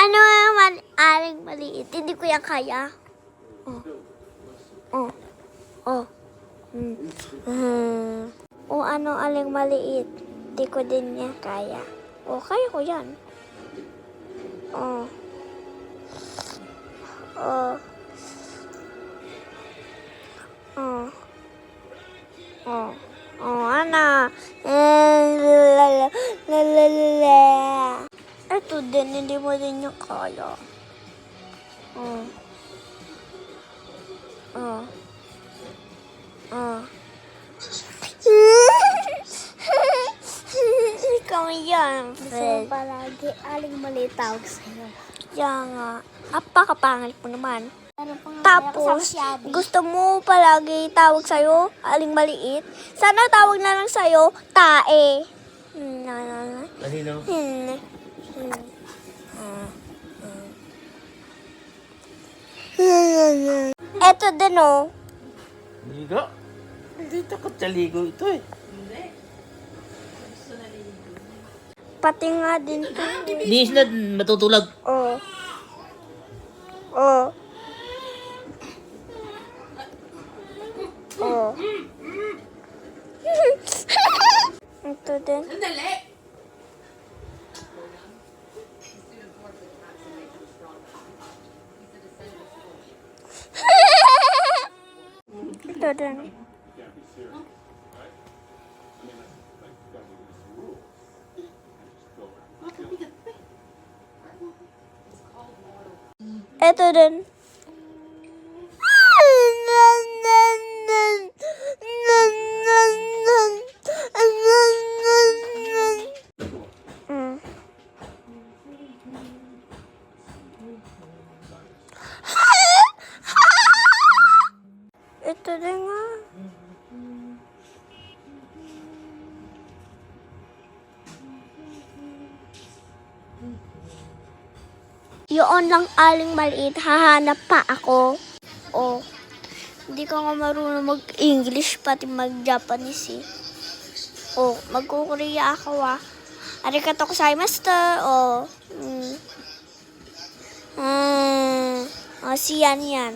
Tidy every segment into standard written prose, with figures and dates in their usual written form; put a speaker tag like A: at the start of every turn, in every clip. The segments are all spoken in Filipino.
A: Ano naman, aling maliit. Hindi ko yan kaya. Oh. Oh. Oh. O ano, aling maliit. Hindi ko din yan kaya. O, kaya ko yan. Oh. Oh. Oh. Oh. Oh, ano? Ito din, hindi mo din yung kaya. Oh. Oh. Oh. Ikaw yan,
B: Gusto mo
A: Fred.
B: palagi aling maliit tawag sa'yo.
A: Kaya nga, apakapangit mo naman.
B: Ano pa nga
A: Tapos, gusto mo palagi tawag sa'yo, aling maliit. Sana tawag na lang sa'yo, tae.
C: Kanino?
A: Eto din oh.
C: Ligo? Hindi takot sa ligo ito eh.
A: Pati nga din to.
C: Linis na matutulog.
A: Oh. Oh. Oh. Ito din.
D: Sandali!
A: Ito din. Ito din. Mm. Ito din nga. Yun lang aling maliit, hahanap pa ako. Oh, hindi ko nga marunong mag-English, pati mag-Japanese eh. Oh, mag-Korea ako ah. Arigatou gozaimasu. Oh, oh, siyan yan.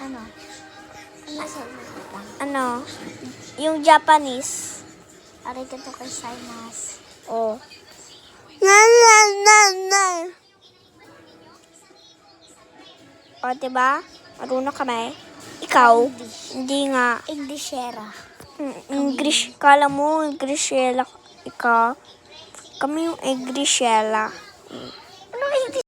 B: Ano? Ano sa'yo?
A: Ano? Yung Japanese.
B: Arigatou gozaimasu.
A: Oh. O, diba? Marunong kami. Ikaw? Hindi nga.
B: Englishera.
A: English. Kala mo, Englishela. Ikaw. Kami yung Englishela.